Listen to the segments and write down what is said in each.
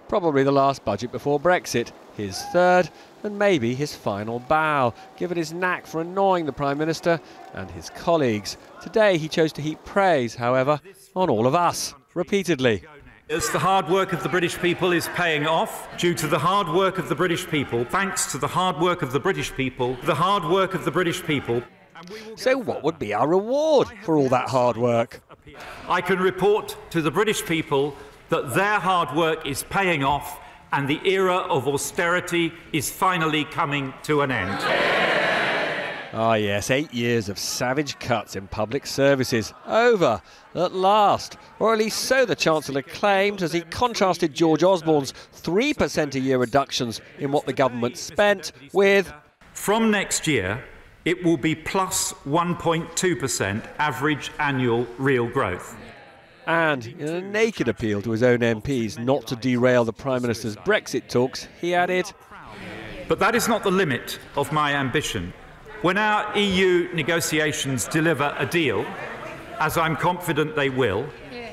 Probably the last budget before Brexit, his third and maybe his final bow, given his knack for annoying the Prime Minister and his colleagues. Today he chose to heap praise, however, on all of us, repeatedly. As the hard work of the British people is paying off, due to the hard work of the British people, thanks to the hard work of the British people, the hard work of the British people. So what would be our reward for all that hard work? I can report to the British people that their hard work is paying off and the era of austerity is finally coming to an end. Ah yes, 8 years of savage cuts in public services. Over, at last. Or at least so the Chancellor claimed as he contrasted George Osborne's 3% a year reductions in what the government spent with... From next year, it will be plus 1.2% average annual real growth. And in a naked appeal to his own MPs not to derail the Prime Minister's Brexit talks, he added... But that is not the limit of my ambition. When our EU negotiations deliver a deal, as I'm confident they will,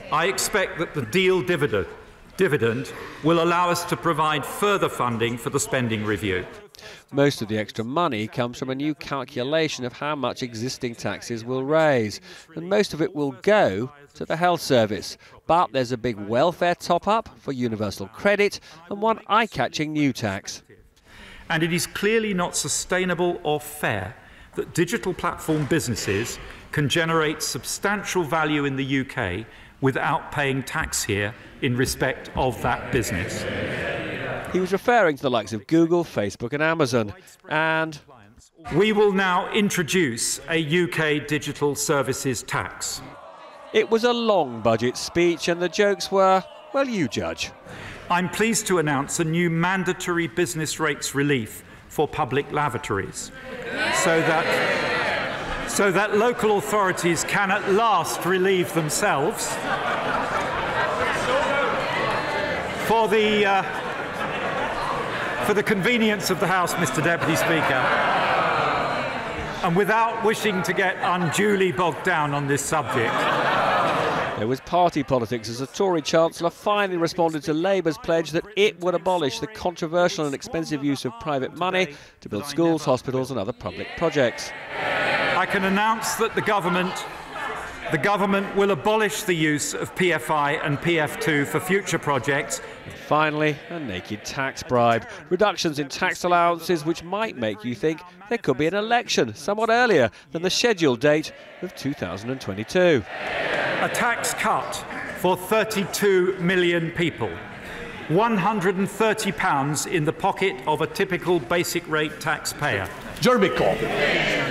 I expect that the deal dividend will allow us to provide further funding for the spending review. Most of the extra money comes from a new calculation of how much existing taxes will raise, and most of it will go to the health service. But there's a big welfare top-up for universal credit and one eye-catching new tax. And it is clearly not sustainable or fair that digital platform businesses can generate substantial value in the UK without paying tax here in respect of that business. He was referring to the likes of Google, Facebook and Amazon. And we will now introduce a UK digital services tax. It was a long budget speech and the jokes were, well, you judge. I'm pleased to announce a new mandatory business rates relief for public lavatories, so that local authorities can at last relieve themselves for the convenience of the House, Mr Deputy Speaker, and without wishing to get unduly bogged down on this subject. There was party politics as the Tory Chancellor finally responded to Labour's pledge that it would abolish the controversial and expensive use of private money to build schools, hospitals and other public projects. I can announce that the government will abolish the use of PFI and PF2 for future projects. And finally, a naked tax bribe. Reductions in tax allowances which might make you think there could be an election somewhat earlier than the scheduled date of 2022. A tax cut for 32 million people. £130 in the pocket of a typical basic rate taxpayer. Jeremy Corbyn.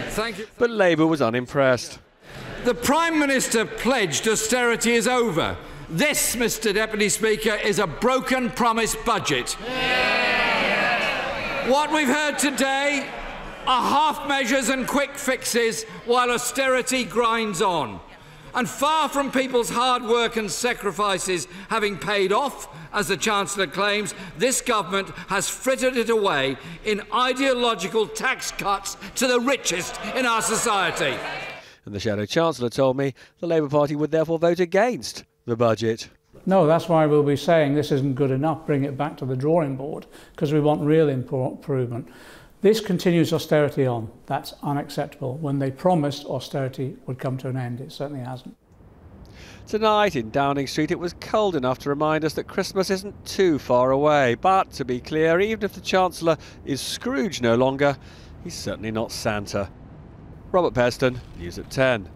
Thank you. But Labour was unimpressed. The Prime Minister pledged austerity is over. This, Mr Deputy Speaker, is a broken promise budget. What we've heard today are half measures and quick fixes while austerity grinds on. And far from people's hard work and sacrifices having paid off, as the Chancellor claims, this government has frittered it away in ideological tax cuts to the richest in our society. And the Shadow Chancellor told me the Labour Party would therefore vote against the budget. No, that's why we'll be saying this isn't good enough, bring it back to the drawing board, because we want real improvement. This continues austerity on. That's unacceptable. When they promised austerity would come to an end, it certainly hasn't. Tonight in Downing Street it was cold enough to remind us that Christmas isn't too far away. But to be clear, even if the Chancellor is Scrooge no longer, he's certainly not Santa. Robert Peston, News at 10.